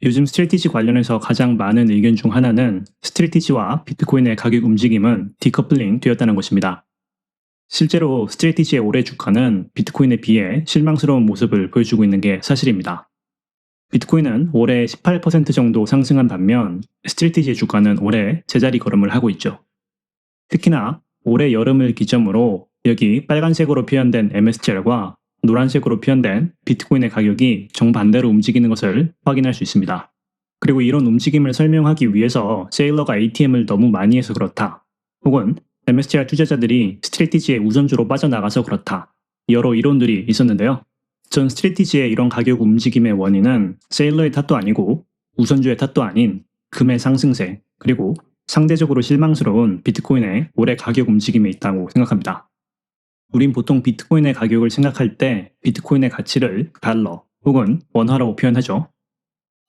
요즘 스트래티지 관련해서 가장 많은 의견 중 하나는 스트래티지와 비트코인의 가격 움직임은 디커플링 되었다는 것입니다. 실제로 스트래티지의 올해 주가는 비트코인에 비해 실망스러운 모습을 보여주고 있는 게 사실입니다. 비트코인은 올해 18% 정도 상승한 반면 스트래티지의 주가는 올해 제자리 걸음을 하고 있죠. 특히나 올해 여름을 기점으로 여기 빨간색으로 표현된 MSTR과 노란색으로 표현된 비트코인의 가격이 정반대로 움직이는 것을 확인할 수 있습니다. 그리고 이런 움직임을 설명하기 위해서 세일러가 ATM을 너무 많이 해서 그렇다, 혹은 MSTR 투자자들이 스트래티지의 우선주로 빠져나가서 그렇다, 여러 이론들이 있었는데요. 전 스트래티지의 이런 가격 움직임의 원인은 세일러의 탓도 아니고 우선주의 탓도 아닌 금의 상승세, 그리고 상대적으로 실망스러운 비트코인의 올해 가격 움직임에 있다고 생각합니다. 우린 보통 비트코인의 가격을 생각할 때 비트코인의 가치를 달러 혹은 원화라고 표현하죠.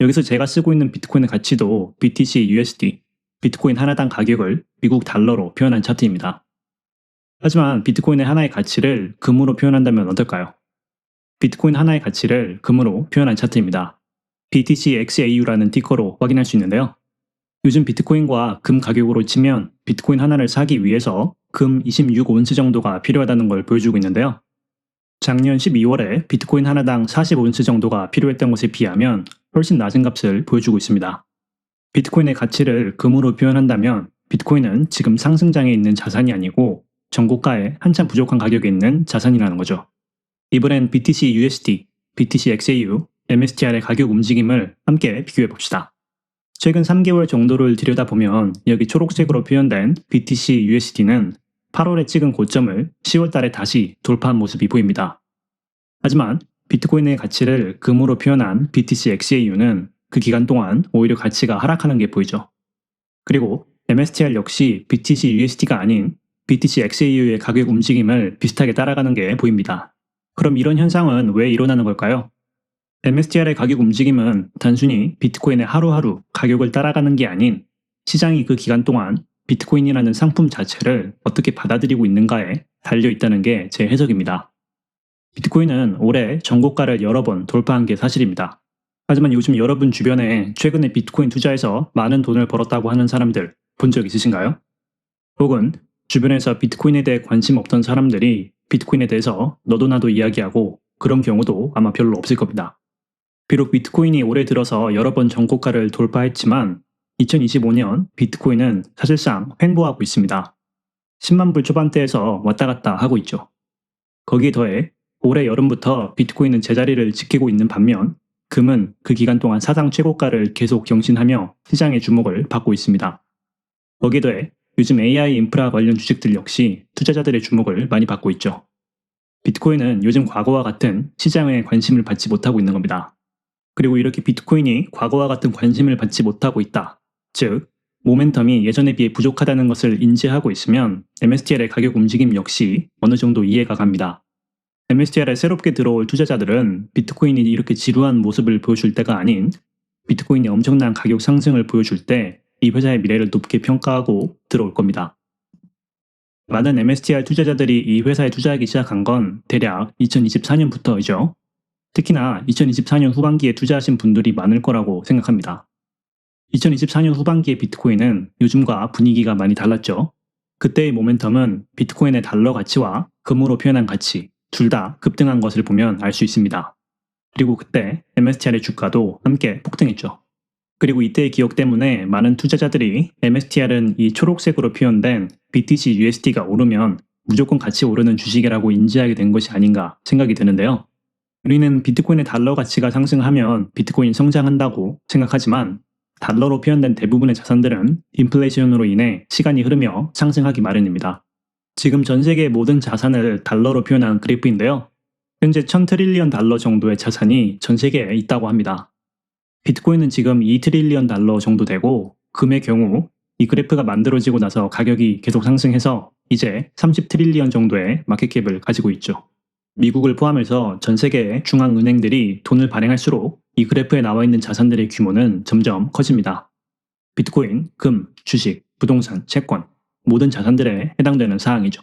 여기서 제가 쓰고 있는 비트코인의 가치도 BTC USD, 비트코인 하나당 가격을 미국 달러로 표현한 차트입니다. 하지만 비트코인의 하나의 가치를 금으로 표현한다면 어떨까요? 비트코인 하나의 가치를 금으로 표현한 차트입니다. BTC XAU라는 티커로 확인할 수 있는데요. 요즘 비트코인과 금 가격으로 치면 비트코인 하나를 사기 위해서 금 26온스 정도가 필요하다는 걸 보여주고 있는데요. 작년 12월에 비트코인 하나당 40온스 정도가 필요했던 것에 비하면 훨씬 낮은 값을 보여주고 있습니다. 비트코인의 가치를 금으로 표현한다면 비트코인은 지금 상승장에 있는 자산이 아니고 전고가에 한참 부족한 가격에 있는 자산이라는 거죠. 이번엔 BTC USD, BTC XAU, MSTR의 가격 움직임을 함께 비교해 봅시다. 최근 3개월 정도를 들여다보면 여기 초록색으로 표현된 BTC USD는 8월에 찍은 고점을 10월 달에 다시 돌파한 모습이 보입니다. 하지만 비트코인의 가치를 금으로 표현한 BTC XAU는 그 기간 동안 오히려 가치가 하락하는 게 보이죠. 그리고 MSTR 역시 BTC USD가 아닌 BTC XAU의 가격 움직임을 비슷하게 따라가는 게 보입니다. 그럼 이런 현상은 왜 일어나는 걸까요? MSTR의 가격 움직임은 단순히 비트코인의 하루하루 가격을 따라가는 게 아닌 시장이 그 기간 동안 비트코인이라는 상품 자체를 어떻게 받아들이고 있는가에 달려 있다는 게 제 해석입니다. 비트코인은 올해 전고가를 여러 번 돌파한 게 사실입니다. 하지만 요즘 여러분 주변에 최근에 비트코인 투자해서 많은 돈을 벌었다고 하는 사람들 본 적 있으신가요? 혹은 주변에서 비트코인에 대해 관심 없던 사람들이 비트코인에 대해서 너도 나도 이야기하고 그런 경우도 아마 별로 없을 겁니다. 비록 비트코인이 올해 들어서 여러 번 전고가를 돌파했지만 2025년 비트코인은 사실상 횡보하고 있습니다. 10만 불 초반대에서 왔다 갔다 하고 있죠. 거기에 더해 올해 여름부터 비트코인은 제자리를 지키고 있는 반면 금은 그 기간 동안 사상 최고가를 계속 경신하며 시장의 주목을 받고 있습니다. 거기에 더해 요즘 AI 인프라 관련 주식들 역시 투자자들의 주목을 많이 받고 있죠. 비트코인은 요즘 과거와 같은 시장의 관심을 받지 못하고 있는 겁니다. 그리고 이렇게 비트코인이 과거와 같은 관심을 받지 못하고 있다, 즉 모멘텀이 예전에 비해 부족하다는 것을 인지하고 있으면 MSTR의 가격 움직임 역시 어느 정도 이해가 갑니다. MSTR에 새롭게 들어올 투자자들은 비트코인이 이렇게 지루한 모습을 보여줄 때가 아닌 비트코인이 엄청난 가격 상승을 보여줄 때 이 회사의 미래를 높게 평가하고 들어올 겁니다. 많은 MSTR 투자자들이 이 회사에 투자하기 시작한 건 대략 2024년부터이죠. 특히나 2024년 후반기에 투자하신 분들이 많을 거라고 생각합니다. 2024년 후반기의 비트코인은 요즘과 분위기가 많이 달랐죠. 그때의 모멘텀은 비트코인의 달러 가치와 금으로 표현한 가치 둘 다 급등한 것을 보면 알 수 있습니다. 그리고 그때 MSTR의 주가도 함께 폭등했죠. 그리고 이때의 기억 때문에 많은 투자자들이 MSTR은 이 초록색으로 표현된 BTC USD가 오르면 무조건 같이 오르는 주식이라고 인지하게 된 것이 아닌가 생각이 드는데요. 우리는 비트코인의 달러 가치가 상승하면 비트코인 성장한다고 생각하지만 달러로 표현된 대부분의 자산들은 인플레이션으로 인해 시간이 흐르며 상승하기 마련입니다. 지금 전 세계의 모든 자산을 달러로 표현한 그래프인데요. 현재 1000트릴리언 달러 정도의 자산이 전 세계에 있다고 합니다. 비트코인은 지금 2트릴리언 달러 정도 되고 금의 경우 이 그래프가 만들어지고 나서 가격이 계속 상승해서 이제 30트릴리언 정도의 마켓캡을 가지고 있죠. 미국을 포함해서 전 세계의 중앙은행들이 돈을 발행할수록 이 그래프에 나와 있는 자산들의 규모는 점점 커집니다. 비트코인, 금, 주식, 부동산, 채권, 모든 자산들에 해당되는 사항이죠.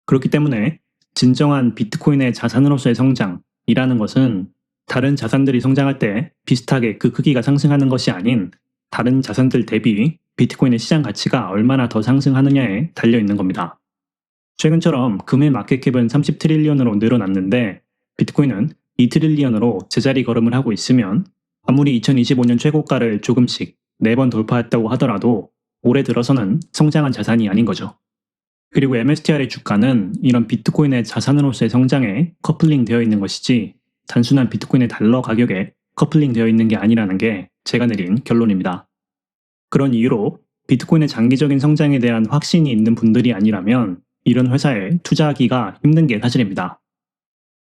그렇기 때문에 진정한 비트코인의 자산으로서의 성장이라는 것은 다른 자산들이 성장할 때 비슷하게 그 크기가 상승하는 것이 아닌 다른 자산들 대비 비트코인의 시장 가치가 얼마나 더 상승하느냐에 달려 있는 겁니다. 최근처럼 금의 마켓캡은 30트릴리언으로 늘어났는데 비트코인은 2트릴리언으로 제자리 걸음을 하고 있으면 아무리 2025년 최고가를 조금씩 4번 돌파했다고 하더라도 올해 들어서는 성장한 자산이 아닌 거죠. 그리고 MSTR의 주가는 이런 비트코인의 자산으로서의 성장에 커플링 되어 있는 것이지 단순한 비트코인의 달러 가격에 커플링 되어 있는 게 아니라는 게 제가 내린 결론입니다. 그런 이유로 비트코인의 장기적인 성장에 대한 확신이 있는 분들이 아니라면 이런 회사에 투자하기가 힘든 게 사실입니다.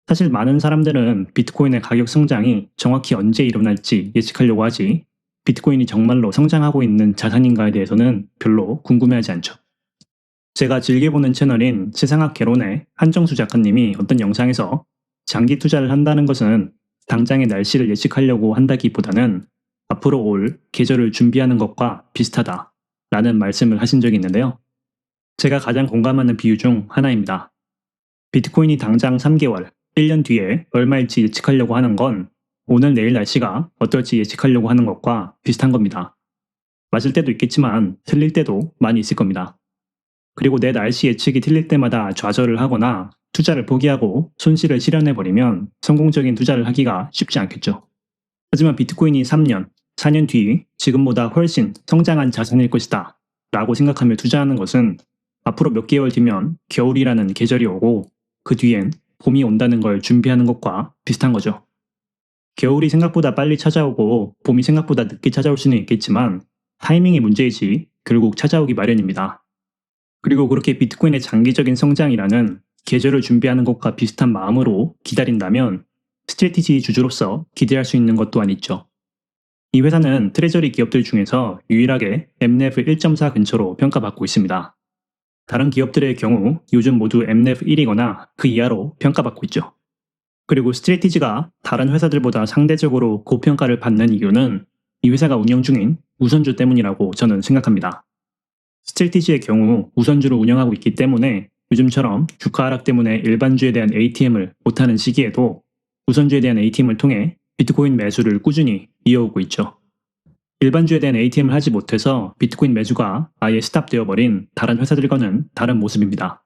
사실 많은 사람들은 비트코인의 가격 성장이 정확히 언제 일어날지 예측하려고 하지 비트코인이 정말로 성장하고 있는 자산인가에 대해서는 별로 궁금해하지 않죠. 제가 즐겨보는 채널인 세상학 개론의 한정수 작가님이 어떤 영상에서 장기 투자를 한다는 것은 당장의 날씨를 예측하려고 한다기보다는 앞으로 올 계절을 준비하는 것과 비슷하다 라는 말씀을 하신 적이 있는데요. 제가 가장 공감하는 비유 중 하나입니다. 비트코인이 당장 3개월, 1년 뒤에 얼마일지 예측하려고 하는 건 오늘 내일 날씨가 어떨지 예측하려고 하는 것과 비슷한 겁니다. 맞을 때도 있겠지만 틀릴 때도 많이 있을 겁니다. 그리고 내 날씨 예측이 틀릴 때마다 좌절을 하거나 투자를 포기하고 손실을 실현해버리면 성공적인 투자를 하기가 쉽지 않겠죠. 하지만 비트코인이 3년, 4년 뒤 지금보다 훨씬 성장한 자산일 것이다 라고 생각하며 투자하는 것은 앞으로 몇 개월 뒤면 겨울이라는 계절이 오고 그 뒤엔 봄이 온다는 걸 준비하는 것과 비슷한 거죠. 겨울이 생각보다 빨리 찾아오고 봄이 생각보다 늦게 찾아올 수는 있겠지만 타이밍이 문제이지 결국 찾아오기 마련입니다. 그리고 그렇게 비트코인의 장기적인 성장이라는 계절을 준비하는 것과 비슷한 마음으로 기다린다면 스트래티지 주주로서 기대할 수 있는 것 또한 있죠. 이 회사는 트레저리 기업들 중에서 유일하게 MNEF 1.4 근처로 평가받고 있습니다. 다른 기업들의 경우 요즘 모두 MNEF 1이거나 그 이하로 평가받고 있죠. 그리고 스트래티지가 다른 회사들보다 상대적으로 고평가를 받는 이유는 이 회사가 운영 중인 우선주 때문이라고 저는 생각합니다. 스트래티지의 경우 우선주를 운영하고 있기 때문에 요즘처럼 주가 하락 때문에 일반주에 대한 ATM을 못하는 시기에도 우선주에 대한 ATM을 통해 비트코인 매수를 꾸준히 이어오고 있죠. 일반주에 대한 ATM을 하지 못해서 비트코인 매수가 아예 스탑되어버린 다른 회사들과는 다른 모습입니다.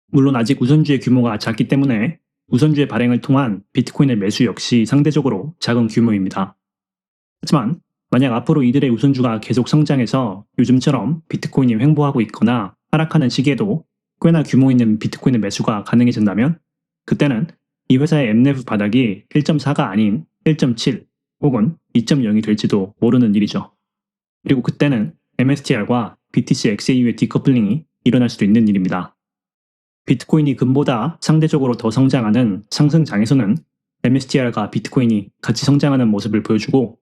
물론 아직 우선주의 규모가 작기 때문에 우선주의 발행을 통한 비트코인의 매수 역시 상대적으로 작은 규모입니다. 하지만 만약 앞으로 이들의 우선주가 계속 성장해서 요즘처럼 비트코인이 횡보하고 있거나 하락하는 시기에도 꽤나 규모 있는 비트코인의 매수가 가능해진다면 그때는 이 회사의 MNEF 바닥이 1.4가 아닌 1.7 혹은 2.0이 될지도 모르는 일이죠. 그리고 그때는 MSTR과 BTC XAU의 디커플링이 일어날 수도 있는 일입니다. 비트코인이 금보다 상대적으로 더 성장하는 상승장에서는 MSTR과 비트코인이 같이 성장하는 모습을 보여주고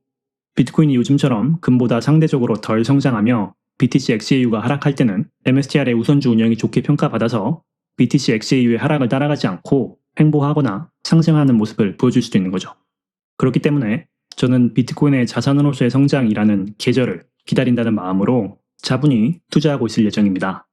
비트코인이 요즘처럼 금보다 상대적으로 덜 성장하며 BTC XAU가 하락할 때는 MSTR의 우선주 운영이 좋게 평가받아서 BTC XAU의 하락을 따라가지 않고 횡보하거나 상승하는 모습을 보여줄 수도 있는 거죠. 그렇기 때문에 저는 비트코인의 자산으로서의 성장이라는 계절을 기다린다는 마음으로 차분히 투자하고 있을 예정입니다.